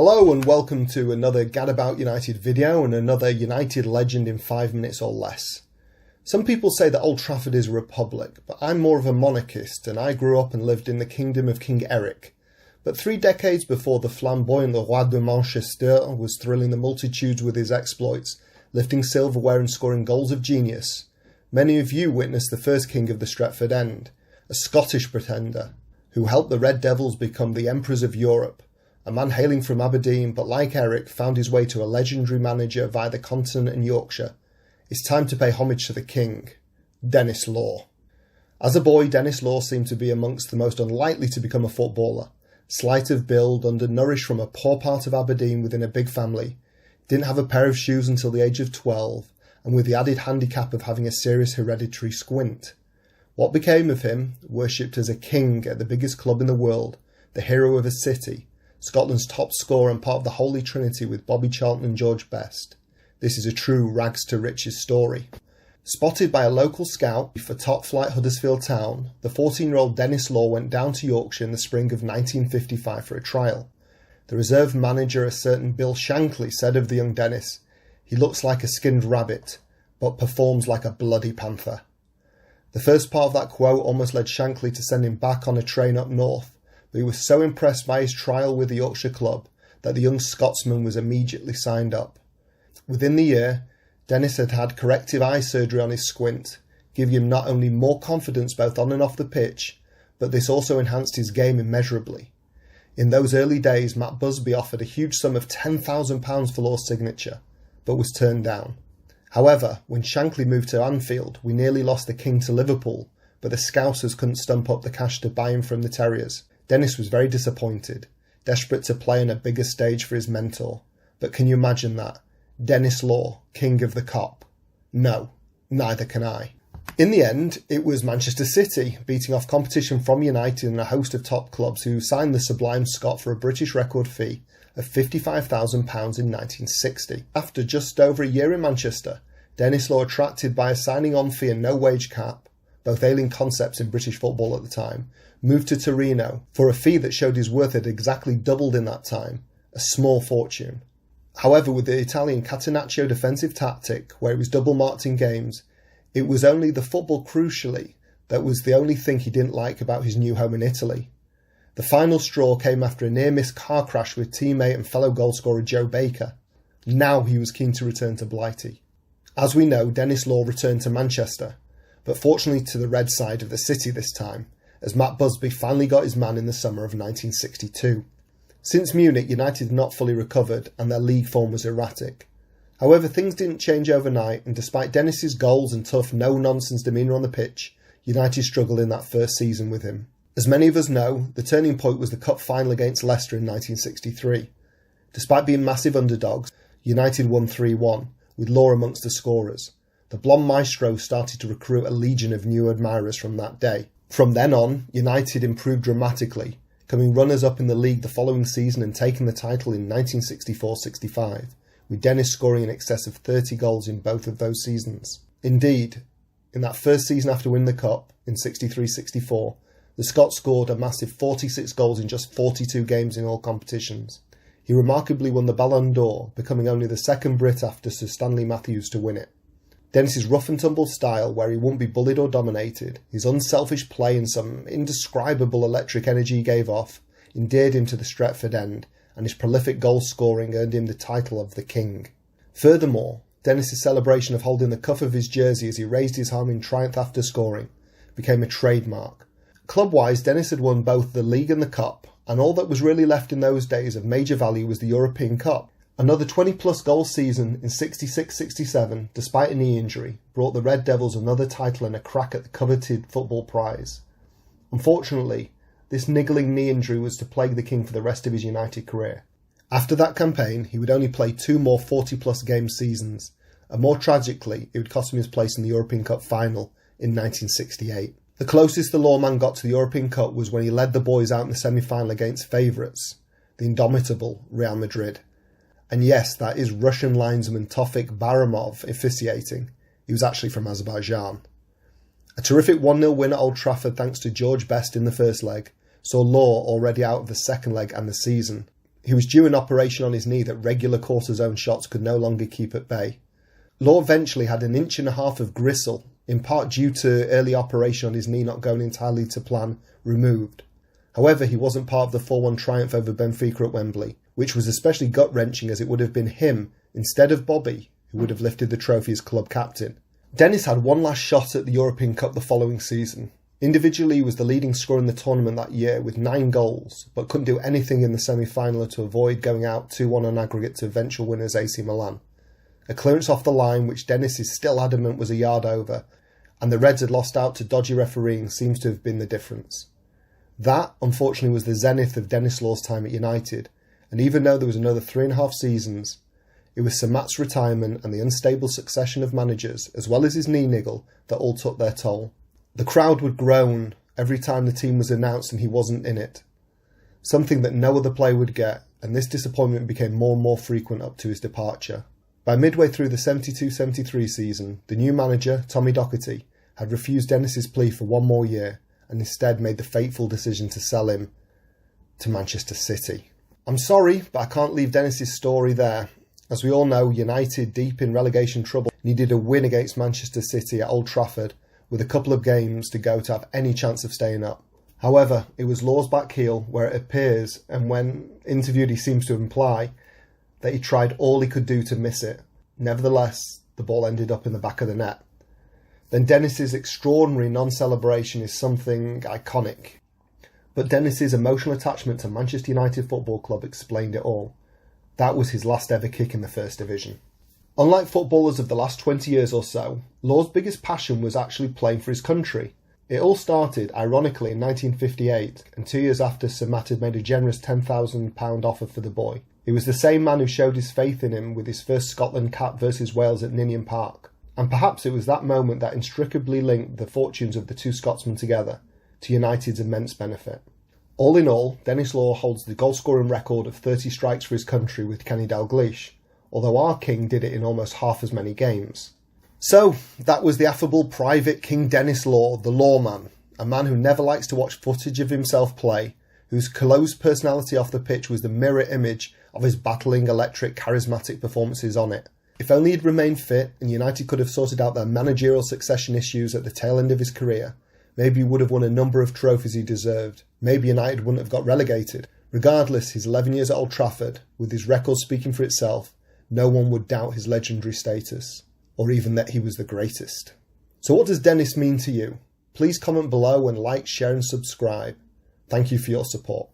Hello and welcome to another Gadabout United video and another United legend in 5 minutes or less. Some people say that Old Trafford is a republic, but I'm more of a monarchist and I grew up and lived in the kingdom of King Eric. But 3 decades before the flamboyant Roi de Manchester was thrilling the multitudes with his exploits, lifting silverware and scoring goals of genius, many of you witnessed the first king of the Stretford End, a Scottish pretender, who helped the Red Devils become the emperors of Europe. A man hailing from Aberdeen, but like Eric, found his way to a legendary manager via the continent and Yorkshire. It's time to pay homage to the king, Denis Law. As a boy, Denis Law seemed to be amongst the most unlikely to become a footballer. Slight of build, undernourished from a poor part of Aberdeen within a big family, didn't have a pair of shoes until the age of 12, and with the added handicap of having a serious hereditary squint. What became of him, worshipped as a king at the biggest club in the world, the hero of a city, Scotland's top scorer and part of the Holy Trinity with Bobby Charlton and George Best. This is a true rags to riches story. Spotted by a local scout for top flight Huddersfield Town, the 14-year-old Denis Law went down to Yorkshire in the spring of 1955 for a trial. The reserve manager, a certain Bill Shankly, said of the young Denis, "He looks like a skinned rabbit, but performs like a bloody panther." The first part of that quote almost led Shankly to send him back on a train up north, but he was so impressed by his trial with the Yorkshire club that the young Scotsman was immediately signed up. Within the year, Denis had had corrective eye surgery on his squint, giving him not only more confidence both on and off the pitch, but this also enhanced his game immeasurably. In those early days, Matt Busby offered a huge sum of £10,000 for Law's signature, but was turned down. However, when Shankly moved to Anfield, we nearly lost the king to Liverpool, but the Scousers couldn't stump up the cash to buy him from the Terriers. Denis was very disappointed, desperate to play on a bigger stage for his mentor. But can you imagine that? Denis Law, king of the cop? No, neither can I. In the end, it was Manchester City, beating off competition from United and a host of top clubs who signed the sublime Scot for a British record fee of £55,000 in 1960. After just over a year in Manchester, Denis Law, attracted by a signing on fee and no wage cap, both alien concepts in British football at the time, moved to Torino for a fee that showed his worth had exactly doubled in that time, a small fortune. However, with the Italian catenaccio defensive tactic, where he was double marked in games, it was only the football crucially that was the only thing he didn't like about his new home in Italy. The final straw came after a near-miss car crash with teammate and fellow goalscorer Joe Baker. Now he was keen to return to Blighty. As we know, Denis Law returned to Manchester, but fortunately to the red side of the city this time, as Matt Busby finally got his man in the summer of 1962. Since Munich, United had not fully recovered and their league form was erratic. However, things didn't change overnight, and despite Denis's goals and tough no-nonsense demeanour on the pitch, United struggled in that first season with him. As many of us know, the turning point was the cup final against Leicester in 1963. Despite being massive underdogs, United won 3-1, with Law amongst the scorers. The blonde maestro started to recruit a legion of new admirers from that day. From then on, United improved dramatically, coming runners-up in the league the following season and taking the title in 1964-65, with Denis scoring in excess of 30 goals in both of those seasons. Indeed, in that first season after winning the cup, in 63-64, the Scot scored a massive 46 goals in just 42 games in all competitions. He remarkably won the Balon d'Or, becoming only the second Brit after Sir Stanley Matthews to win it. Denis's rough-and-tumble style, where he wouldn't be bullied or dominated, his unselfish play and some indescribable electric energy he gave off, endeared him to the Stretford End, and his prolific goal-scoring earned him the title of the King. Furthermore, Denis's celebration of holding the cuff of his jersey as he raised his arm in triumph after scoring became a trademark. Club-wise, Denis had won both the league and the cup, and all that was really left in those days of major value was the European Cup. Another 20-plus goal season in 66-67, despite a knee injury, brought the Red Devils another title and a crack at the coveted football prize. Unfortunately, this niggling knee injury was to plague the King for the rest of his United career. After that campaign, he would only play 2 more 40-plus game seasons, and more tragically, it would cost him his place in the European Cup final in 1968. The closest the Lawman got to the European Cup was when he led the boys out in the semi-final against favourites, the indomitable Real Madrid. And yes, that is Russian linesman Tofik Baramov officiating. He was actually from Azerbaijan. A terrific 1-0 win at Old Trafford thanks to George Best in the first leg, saw Law already out of the second leg and the season. He was due an operation on his knee that regular cortisone shots could no longer keep at bay. Law eventually had 1.5 inches of gristle, in part due to early operation on his knee not going entirely to plan, removed. However, he wasn't part of the 4-1 triumph over Benfica at Wembley, which was especially gut-wrenching as it would have been him, instead of Bobby, who would have lifted the trophy as club captain. Denis had one last shot at the European Cup the following season. Individually, he was the leading scorer in the tournament that year with 9 goals, but couldn't do anything in the semi-final to avoid going out 2-1 on aggregate to eventual winners AC Milan. A clearance off the line, which Denis is still adamant was a yard over, and the Reds had lost out to dodgy refereeing, seems to have been the difference. That, unfortunately, was the zenith of Denis Law's time at United, and even though there was another 3.5 seasons, it was Sir Matt's retirement and the unstable succession of managers, as well as his knee niggle, that all took their toll. The crowd would groan every time the team was announced and he wasn't in it, something that no other player would get, and this disappointment became more and more frequent up to his departure. By midway through the 72-73 season, the new manager, Tommy Docherty, had refused Denis's plea for 1 more year and instead made the fateful decision to sell him to Manchester City. I'm sorry, but I can't leave Denis's story there. As we all know, United, deep in relegation trouble, needed a win against Manchester City at Old Trafford with a couple of games to go to have any chance of staying up. However, it was Law's back heel where it appears, and when interviewed he seems to imply, that he tried all he could do to miss it. Nevertheless, the ball ended up in the back of the net. Then Denis's extraordinary non-celebration is something iconic. But Denis's emotional attachment to Manchester United Football Club explained it all. That was his last ever kick in the First Division. Unlike footballers of the last 20 years or so, Law's biggest passion was actually playing for his country. It all started, ironically, in 1958, and 2 years after Sir Matt had made a generous £10,000 offer for the boy. It was the same man who showed his faith in him with his first Scotland cap versus Wales at Ninian Park. And perhaps it was that moment that inextricably linked the fortunes of the two Scotsmen together, to United's immense benefit. All in all, Denis Law holds the goal-scoring record of 30 strikes for his country with Kenny Dalglish, although our king did it in almost half as many games. So, that was the affable private King Denis Law, the Lawman, a man who never likes to watch footage of himself play, whose closed personality off the pitch was the mirror image of his battling, electric, charismatic performances on it. If only he'd remained fit and United could have sorted out their managerial succession issues at the tail end of his career, maybe he would have won a number of trophies he deserved. Maybe United wouldn't have got relegated. Regardless, his 11 years at Old Trafford, with his record speaking for itself, no one would doubt his legendary status, or even that he was the greatest. So what does Denis mean to you? Please comment below and like, share and subscribe. Thank you for your support.